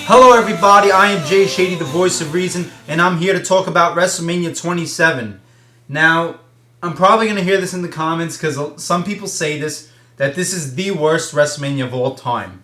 Hello everybody, I am Jay Shady, the voice of reason, and I'm here to talk about WrestleMania 27. Now, I'm probably going to hear this in the comments because some people say that this is the worst WrestleMania of all time.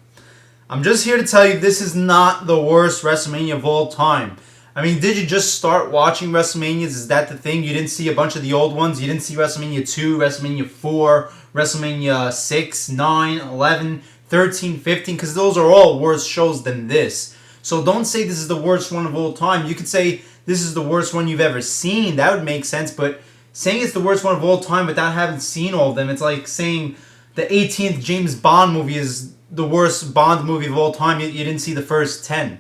I'm just here to tell you this is not the worst WrestleMania of all time. I mean, did you just start watching WrestleManias? Is that the thing? You didn't see a bunch of the old ones? You didn't see WrestleMania 2, WrestleMania 4, WrestleMania 6, 9, 11, 13, 15, because those are all worse shows than this. So don't say this is the worst one of all time. You could say this is the worst one you've ever seen. That would make sense, but saying it's the worst one of all time without having seen all of them, it's like saying the 18th James Bond movie is the worst Bond movie of all time. You didn't see the first 10.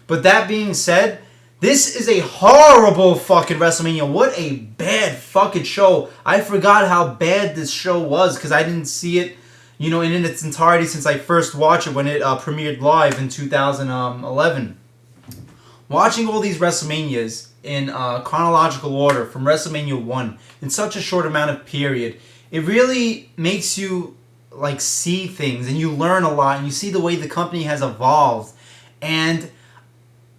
But that being said, this is a horrible fucking WrestleMania. What a bad fucking show. I forgot how bad this show was because I didn't see it, in its entirety since I first watched it when it premiered live in 2011. Watching all these WrestleManias in chronological order from WrestleMania 1 in such a short amount of period, it really makes you see things and you learn a lot and you see the way the company has evolved. And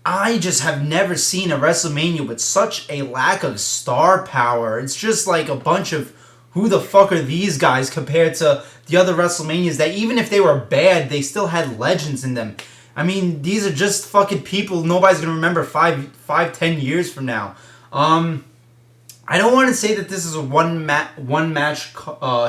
I just have never seen a WrestleMania with such a lack of star power. It's just like a bunch of who the fuck are these guys compared to the other WrestleManias that even if they were bad, they still had legends in them. I mean, these are just fucking people nobody's going to remember 10 years from now. I don't want to say that this is a one match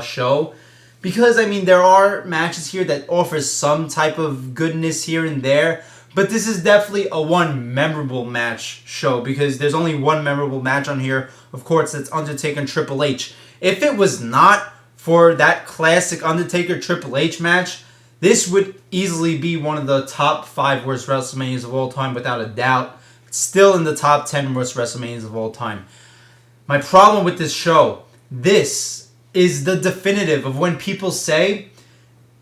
show because, I mean, there are matches here that offer some type of goodness here and there. But this is definitely a one memorable match show because there's only one memorable match on here. Of course, that's Undertaker and Triple H. If it was not for that classic Undertaker Triple H match, this would easily be one of the top 5 worst WrestleManias of all time without a doubt. It's still in the top 10 worst WrestleManias of all time. My problem with this show, this is the definitive of when people say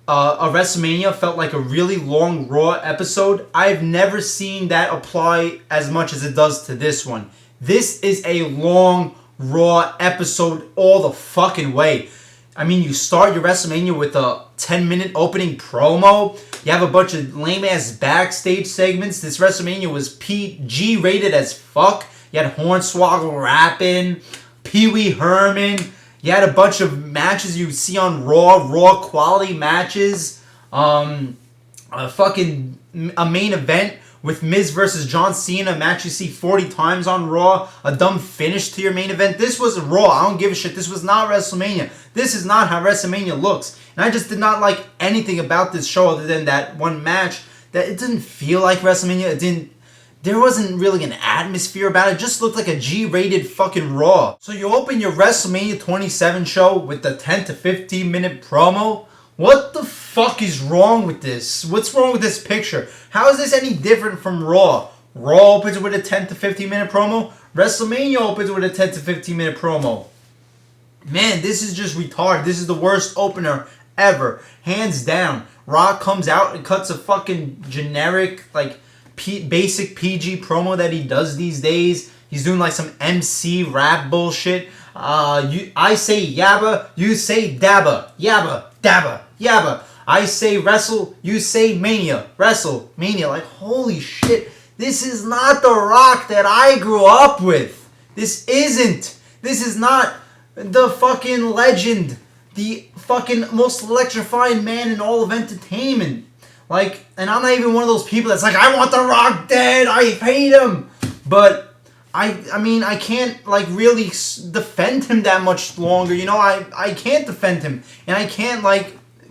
a WrestleMania felt like a really long Raw episode. I've never seen that apply as much as it does to this one. This is a long Raw episode all the fucking way. I mean, you start your WrestleMania with a 10-minute opening promo. You have a bunch of lame-ass backstage segments. This WrestleMania was PG rated as fuck. You had Hornswoggle rapping, Pee Wee Herman. You had a bunch of matches you see on Raw quality matches. A main event with Miz versus John Cena, a match you see 40 times on Raw. A dumb finish to your main event. This was Raw. I don't give a shit. This was not WrestleMania. This is not how WrestleMania looks. And I just did not like anything about this show other than that one match. That it didn't feel like WrestleMania. There wasn't really an atmosphere about it. It just looked like a G-rated fucking Raw. So you open your WrestleMania 27 show with the 10 to 15 minute promo. What the fuck is wrong with this? What's wrong with this picture? How is this any different from Raw? Raw opens with a 10 to 15 minute promo. WrestleMania opens with a 10 to 15 minute promo. Man, this is just retarded. This is the worst opener ever. Hands down. Rock comes out and cuts a fucking generic, basic PG promo that he does these days. He's doing some MC rap bullshit. I say yabba, you say dabba. Yabba, dabba, yabba. I say wrestle, you say mania. Wrestle, mania. Holy shit. This is not the Rock that I grew up with. This isn't. This is not the fucking legend. The fucking most electrifying man in all of entertainment. And I'm not even one of those people that's I want The Rock dead, I hate him. But, I mean, I can't, really defend him that much longer. I can't defend him. And I can't,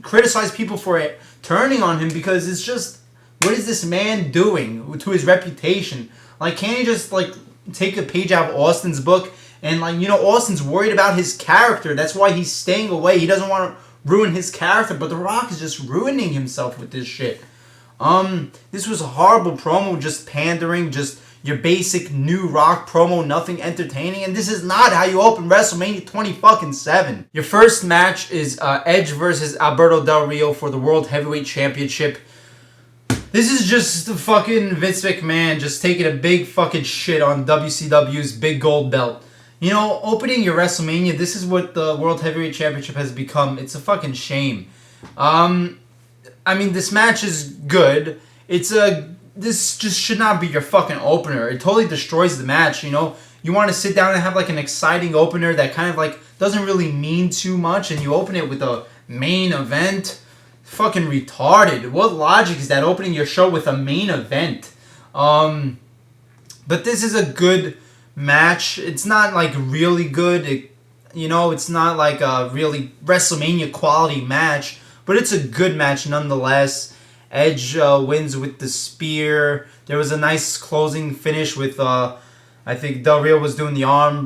criticize people for it, turning on him because it's just, what is this man doing to his reputation? Can't he just, take a page out of Austin's book? And, Austin's worried about his character. That's why he's staying away. He doesn't want to ruin his character, but The Rock is just ruining himself with this shit. This was a horrible promo, just pandering, just your basic new Rock promo, nothing entertaining, and this is not how you open WrestleMania 27. Your first match is Edge versus Alberto Del Rio for the World Heavyweight Championship. This is just the fucking Vince McMahon just taking a big fucking shit on WCW's big gold belt. Opening your WrestleMania, this is what the World Heavyweight Championship has become. It's a fucking shame. I mean, this match is good. It's a this just should not be your fucking opener. It totally destroys the match, you know? You want to sit down and have like an exciting opener that kind of like doesn't really mean too much, and you open it with a main event. Fucking retarded. What logic is that, opening your show with a main event? But this is a good match. It's not like really good. It's not like a really WrestleMania quality match, but it's a good match nonetheless. Edge wins with the spear. There was a nice closing finish with, I think Del Rio was doing the arm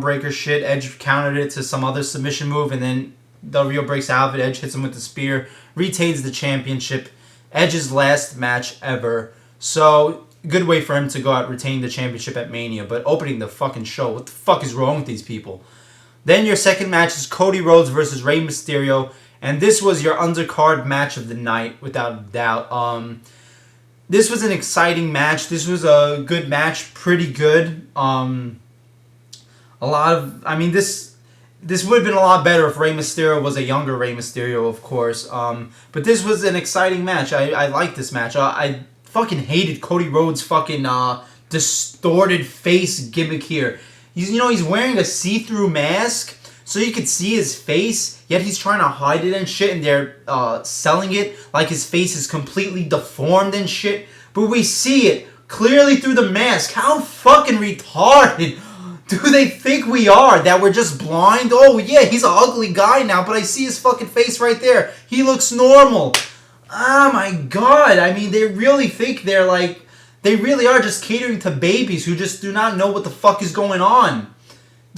breaker shit. Edge countered it to some other submission move, and then Del Rio breaks out of it. Edge hits him with the spear, retains the championship. Edge's last match ever. So, good way for him to go out retaining the championship at Mania, but opening the fucking show. What the fuck is wrong with these people? Then your second match is Cody Rhodes versus Rey Mysterio, and this was your undercard match of the night, without a doubt. This was an exciting match. This was a good match, pretty good. This would have been a lot better if Rey Mysterio was a younger Rey Mysterio, of course. But this was an exciting match. I liked this match. I fucking hated Cody Rhodes' fucking distorted face gimmick here. He's wearing a see-through mask, so you could see his face, yet he's trying to hide it and shit, and they're selling it like his face is completely deformed and shit. But we see it clearly through the mask. How fucking retarded do they think we are? That we're just blind? Oh yeah, he's an ugly guy now, but I see his fucking face right there. He looks normal. Oh my god. I mean, they really think they really are just catering to babies who just do not know what the fuck is going on.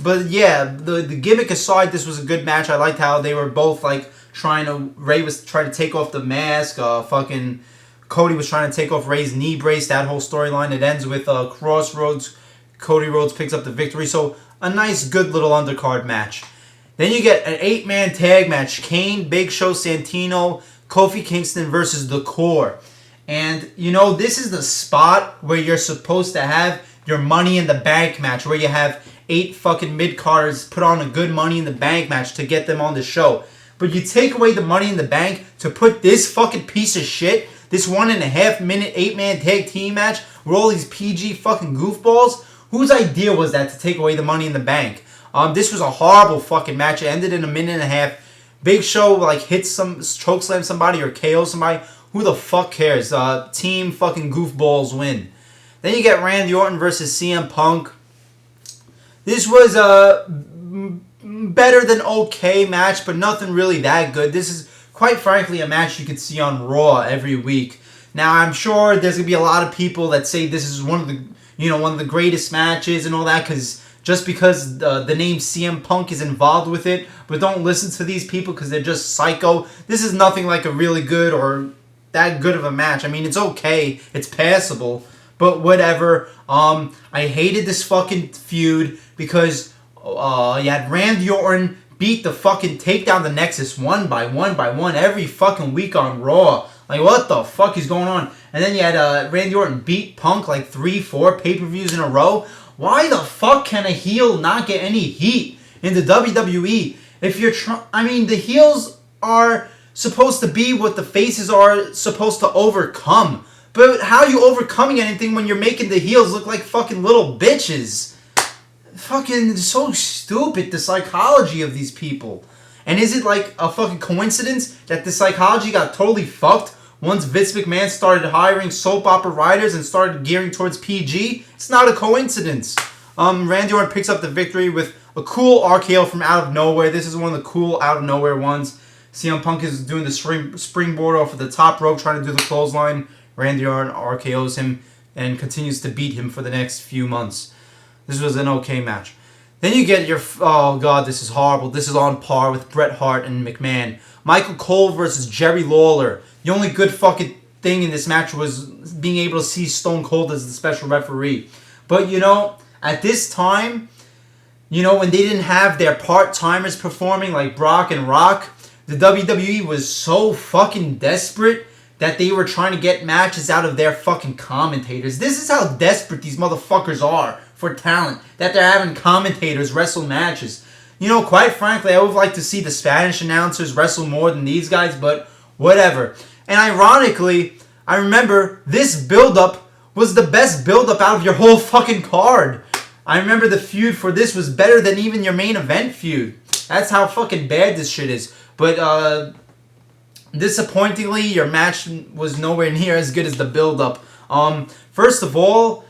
But yeah, the gimmick aside, this was a good match. I liked how they were both like Rey was trying to take off the mask. Fucking Cody was trying to take off Rey's knee brace. That whole storyline. It ends with Crossroads. Cody Rhodes picks up the victory. So a nice, good little undercard match. Then you get an 8-man tag match. Kane, Big Show, Santino, Kofi Kingston versus The Core. And, this is the spot where you're supposed to have your Money in the Bank match, where you have 8 fucking mid-carders put on a good Money in the Bank match to get them on the show. But you take away the Money in the Bank to put this fucking piece of shit, this 1.5 minute 8-man tag team match with all these PG fucking goofballs. Whose idea was that to take away the Money in the Bank? This was a horrible fucking match. It ended in a minute and a half. Big Show chokeslam somebody or KO somebody. Who the fuck cares? Team fucking goofballs win. Then you get Randy Orton versus CM Punk. This was a better than okay match, but nothing really that good. This is, quite frankly, a match you could see on Raw every week. Now, I'm sure there's going to be a lot of people that say this is one of the greatest matches and all that, just because the name CM Punk is involved with it. But don't listen to these people because they're just psycho. This is nothing like a really good or that good of a match. I mean, it's okay. It's passable. But whatever. I hated this fucking feud because you had Randy Orton beat take down the Nexus one by one every fucking week on Raw. Like, what the fuck is going on? And then you had Randy Orton beat Punk like 3-4 pay-per-views in a row. Why the fuck can a heel not get any heat in the WWE? If you're the heels are supposed to be what the faces are supposed to overcome. But how are you overcoming anything when you're making the heels look like fucking little bitches? Fucking so stupid, the psychology of these people. And is it like a fucking coincidence that the psychology got totally fucked once Vince McMahon started hiring soap opera writers and started gearing towards PG? It's not a coincidence. Randy Orton picks up the victory with a cool RKO from out of nowhere. This is one of the cool out of nowhere ones. CM Punk is doing the springboard off of the top rope, trying to do the clothesline. Randy Orton RKOs him and continues to beat him for the next few months. This was an okay match. Then you get your... Oh, God, this is horrible. This is on par with Bret Hart and McMahon. Michael Cole versus Jerry Lawler. The only good fucking thing in this match was being able to see Stone Cold as the special referee. But, at this time, when they didn't have their part-timers performing like Brock and Rock, the WWE was so fucking desperate that they were trying to get matches out of their fucking commentators. This is how desperate these motherfuckers are for talent, that they're having commentators wrestle matches. Quite frankly, I would like to see the Spanish announcers wrestle more than these guys, but whatever. And ironically, I remember this build-up was the best build-up out of your whole fucking card. I remember the feud for this was better than even your main event feud. That's how fucking bad this shit is. But, disappointingly, your match was nowhere near as good as the build-up. First of all,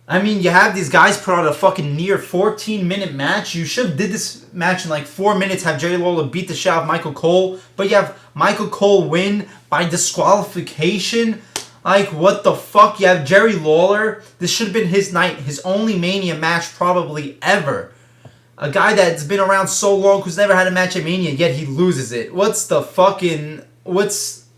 I mean, you have these guys put on a fucking near 14-minute match. You should have did this match in like 4 minutes, have Jerry Lawler beat the shit out of Michael Cole. But you have Michael Cole win by disqualification. Like, what the fuck? You have Jerry Lawler. This should have been his night. His only Mania match probably ever. A guy that's been around so long who's never had a match at Mania, yet he loses it. What's the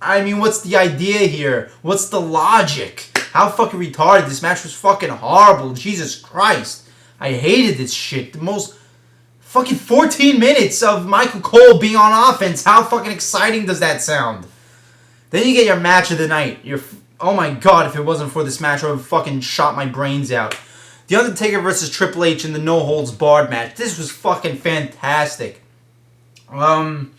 idea here? What's the logic? How fucking retarded. This match was fucking horrible. Jesus Christ. I hated this shit. The most fucking 14 minutes of Michael Cole being on offense. How fucking exciting does that sound? Then you get your match of the night. Oh my god, if it wasn't for this match, I would have fucking shot my brains out. The Undertaker versus Triple H in the No Holds Barred match. This was fucking fantastic. I'm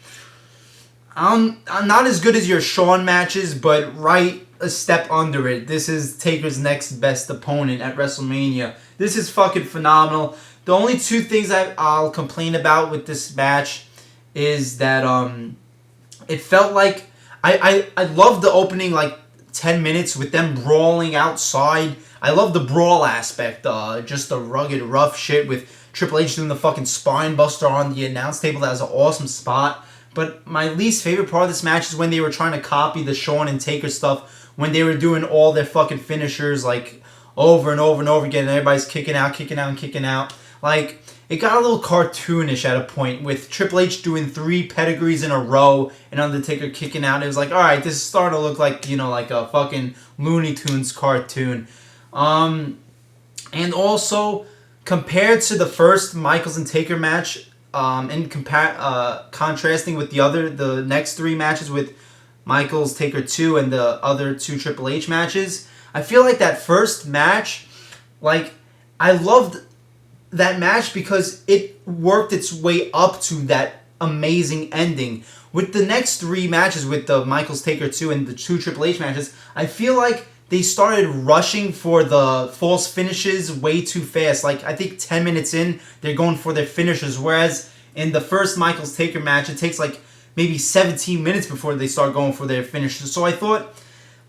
not as good as your Shawn matches, but right a step under it. This is Taker's next best opponent at WrestleMania. This is fucking phenomenal. The only two things I'll complain about with this match is that it felt like I loved the opening like 10 minutes with them brawling outside. I love the brawl aspect, just the rugged, rough shit with Triple H doing the fucking spine buster on the announce table. That was an awesome spot. But my least favorite part of this match is when they were trying to copy the Shawn and Taker stuff, when they were doing all their fucking finishers like over and over and over again, and everybody's kicking out. Like, it got a little cartoonish at a point with Triple H doing 3 pedigrees in a row and Undertaker kicking out. It was like, alright, this is starting to look like, like a fucking Looney Tunes cartoon. And also, compared to the first Michaels and Taker match, and contrasting with the next 3 matches with Michaels, Taker 2, and the other 2 Triple H matches, I feel like that first match, like, I loved that match because it worked its way up to that amazing ending. With the next 3 matches, with the Michaels, Taker 2, and the 2 Triple H matches, I feel like they started rushing for the false finishes way too fast. Like, I think 10 minutes in, they're going for their finishers. Whereas in the first Michaels Taker match, it takes like maybe 17 minutes before they start going for their finishers. So I thought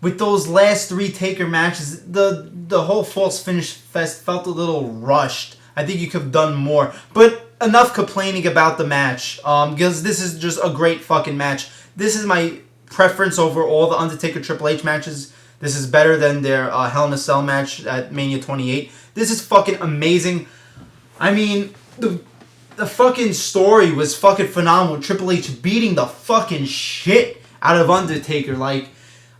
with those last 3 Taker matches, the whole false finish fest felt a little rushed. I think you could have done more. But enough complaining about the match, because this is just a great fucking match. This is my preference over all the Undertaker Triple H matches. This is better than their Hell in a Cell match at Mania 28. This is fucking amazing. I mean, the fucking story was fucking phenomenal. Triple H beating the fucking shit out of Undertaker. Like,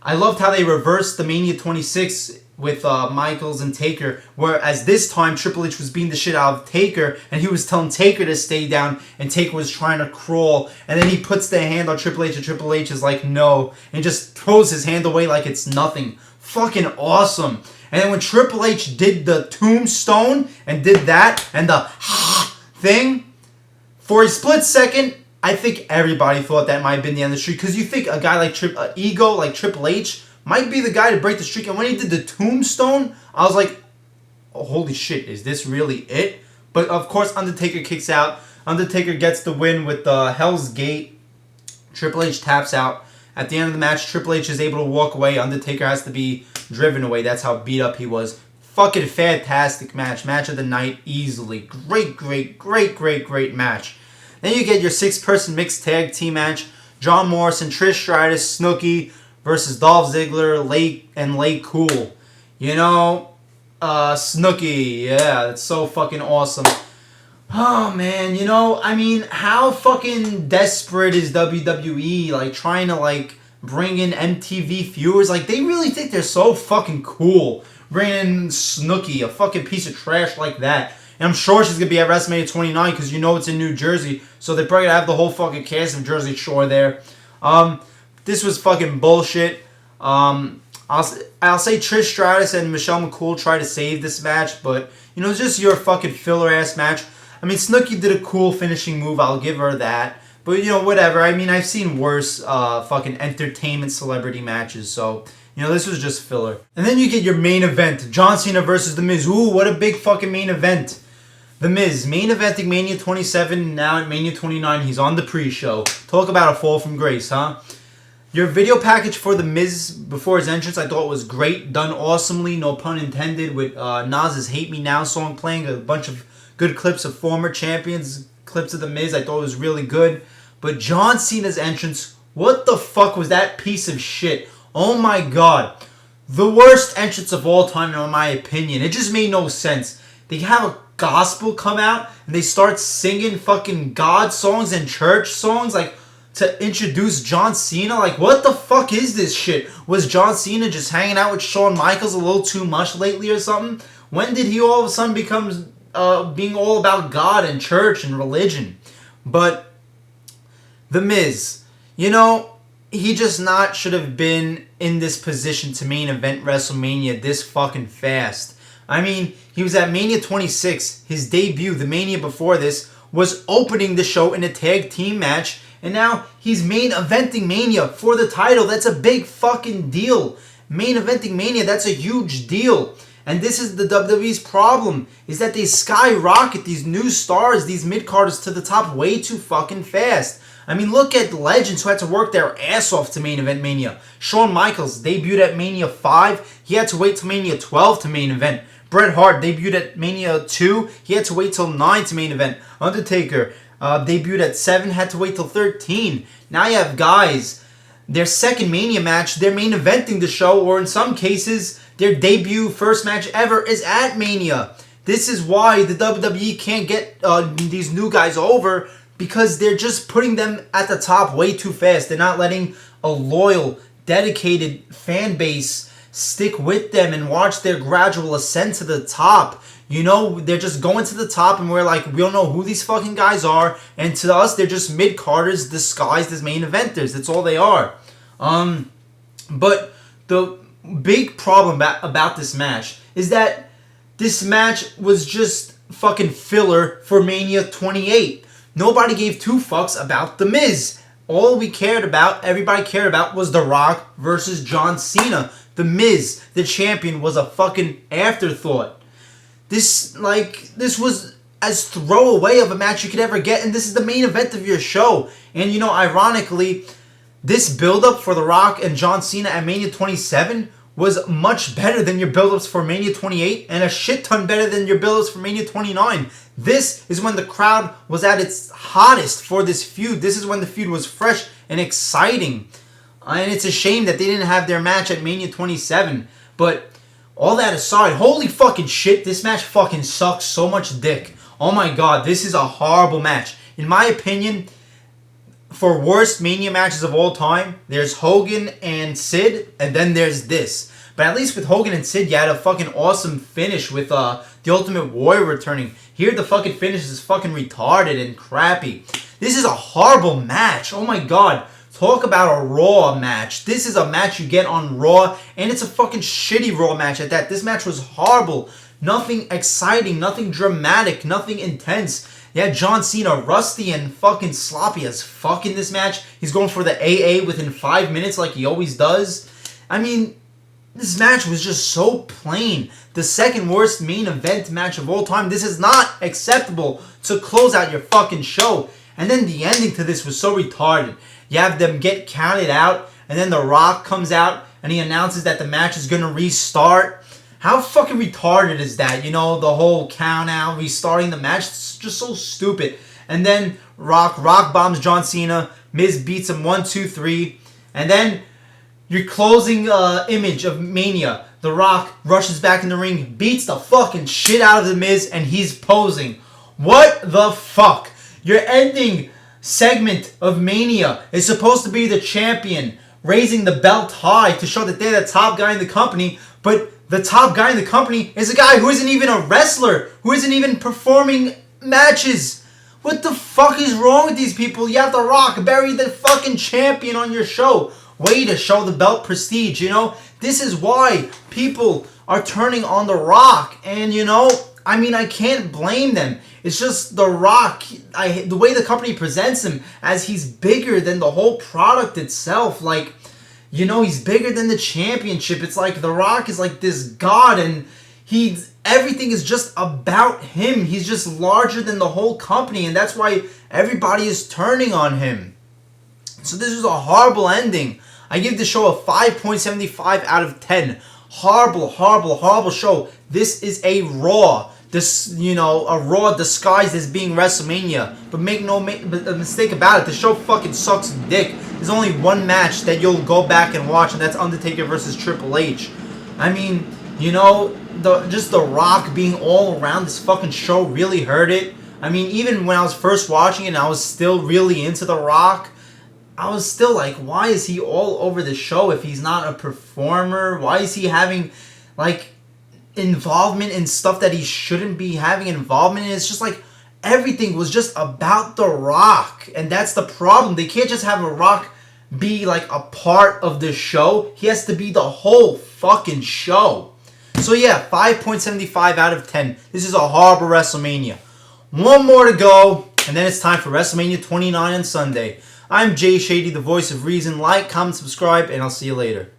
I loved how they reversed the Mania 26 with Michaels and Taker, whereas this time Triple H was beating the shit out of Taker, and he was telling Taker to stay down, and Taker was trying to crawl, and then he puts the hand on Triple H, and Triple H is like, no, and just throws his hand away like it's nothing. Fucking awesome. And then when Triple H did the tombstone, and did that, and the thing, for a split second, I think everybody thought that might have been the end of the streak, because you think a guy like ego like Triple H might be the guy to break the streak. And when he did the tombstone, I was like, oh, holy shit, is this really it? But of course, Undertaker kicks out. Undertaker gets the win with the Hell's Gate. Triple H taps out. At the end of the match, Triple H is able to walk away. Undertaker has to be driven away. That's how beat up he was. Fucking fantastic match. Match of the night, easily. Great match. Then you get your 6-person mixed tag team match. John Morrison, Trish Stratus, Snooki versus Dolph Ziggler, Lay Cool. Snooki, yeah, that's so fucking awesome. Oh, man, I mean, how fucking desperate is WWE, like, trying to, like, bring in MTV viewers? Like, they really think they're so fucking cool bringing in Snooki, a fucking piece of trash like that. And I'm sure she's going to be at WrestleMania 29 because it's in New Jersey, so they're probably going to have the whole fucking cast of Jersey Shore there. This was fucking bullshit. I'll say Trish Stratus and Michelle McCool tried to save this match, but, it's just your fucking filler-ass match. I mean, Snooki did a cool finishing move, I'll give her that. But, whatever. I mean, I've seen worse fucking entertainment celebrity matches, so, You know, this was just filler. And then you get your main event, John Cena versus The Miz. Ooh, what a big fucking main event. The Miz, main eventing Mania 27, now at Mania 29, he's on the pre-show. Talk about a fall from grace, huh? Your video package for The Miz before his entrance I thought was great, done awesomely, no pun intended, with Nas's Hate Me Now song playing, a bunch of good clips of former champions, clips of The Miz, I thought it was really good. But John Cena's entrance, what the fuck was that piece of shit? Oh my god. The worst entrance of all time in my opinion. It just made no sense. They have a gospel come out and they start singing fucking God songs and church songs like to introduce John Cena. Like, what the fuck is this shit? Was John Cena just hanging out with Shawn Michaels a little too much lately or something? When did he all of a sudden become being all about God and church and religion? But The Miz, you know, he just not should have been in this position to main event WrestleMania this fucking fast. I mean, he was at Mania 26. His debut, the Mania before this, was opening the show in a tag team match. And now he's main eventing Mania for the title. That's a big fucking deal. Main eventing Mania, that's a huge deal. And this is the WWE's problem, is that they skyrocket these new stars, these mid-carders to the top way too fucking fast. I mean, look at legends who had to work their ass off to main event Mania. Shawn Michaels debuted at Mania 5. He had to wait till Mania 12 to main event. Bret Hart debuted at Mania 2. He had to wait till 9 to main event. Undertaker debuted at 7. Had to wait till 13. Now you have guys, their second Mania match, they're main eventing the show, or in some cases, their debut first match ever is at Mania. This is why the WWE can't get these new guys over, because they're just putting them at the top way too fast. They're not letting a loyal, dedicated fan base stick with them and watch their gradual ascent to the top. You know, they're just going to the top and we're like, we don't know who these fucking guys are. And to us, they're just mid-carders disguised as main eventers. That's all they are. But the big problem about this match is that this match was just fucking filler for Mania 28. Nobody gave two fucks about The Miz. All we cared about, everybody cared about, was The Rock versus John Cena. The Miz, the champion, was a fucking afterthought. This was as throwaway of a match you could ever get, and this is the main event of your show. And, you know, ironically, this build-up for The Rock and John Cena at Mania 27 was much better than your build-ups for Mania 28 and a shit ton better than your build-ups for Mania 29. This is when the crowd was at its hottest for this feud. This is when the feud was fresh and exciting. And it's a shame that they didn't have their match at Mania 27. But all that aside, holy fucking shit, this match fucking sucks so much dick. Oh my god, this is a horrible match. In my opinion, for worst Mania matches of all time, there's Hogan and Sid, and then there's this. But at least with Hogan and Sid, you had a fucking awesome finish with the Ultimate Warrior returning. Here, the fucking finish is fucking retarded and crappy. This is a horrible match. Oh my god. Talk about a Raw match. This is a match you get on Raw, and it's a fucking shitty Raw match at that. This match was horrible. Nothing exciting, nothing dramatic, nothing intense. Yeah, John Cena, rusty and fucking sloppy as fuck in this match. He's going for the AA within 5 minutes like he always does. I mean, this match was just so plain. The second worst main event match of all time. This is not acceptable to close out your fucking show. And then the ending to this was so retarded. You have them get counted out, and then The Rock comes out, and he announces that the match is going to restart. How fucking retarded is that? You know, the whole count out, restarting the match. It's just so stupid. And then Rock bombs John Cena. Miz beats him 1, 2, 3. And then your closing image of Mania. The Rock rushes back in the ring, beats the fucking shit out of the Miz, and he's posing. What the fuck? Your ending segment of Mania is supposed to be the champion raising the belt high to show that they're the top guy in the company, but the top guy in the company is a guy who isn't even a wrestler, who isn't even performing matches. What the fuck is wrong with these people? You have The Rock bury the fucking champion on your show. Way to show the belt prestige, you know? This is why people are turning on The Rock, and you know, I mean, I can't blame them. It's just The Rock, the way the company presents him as he's bigger than the whole product itself. Like, he's bigger than the championship. It's like The Rock is like this god, and everything is just about him. He's just larger than the whole company, and that's why everybody is turning on him. So this was a horrible ending. I give the show a 5.75 out of 10. Horrible, horrible, horrible show. This is a Raw. A Raw disguised as being WrestleMania. But make no mistake about it, the show fucking sucks dick. There's only one match that you'll go back and watch, and that's Undertaker versus Triple H. I mean, just The Rock being all around this fucking show really hurt it. I mean, even when I was first watching it and I was still really into The Rock, I was still like, why is he all over the show if he's not a performer? Why is he having, involvement in stuff that he shouldn't be having involvement in? It's just like, everything was just about The Rock. And that's the problem. They can't just have The Rock be, a part of the show. He has to be the whole fucking show. So yeah, 5.75 out of 10. This is a horrible WrestleMania. One more to go, and then it's time for WrestleMania 29 on Sunday. I'm Jay Shady, the voice of reason. Like, comment, subscribe, and I'll see you later.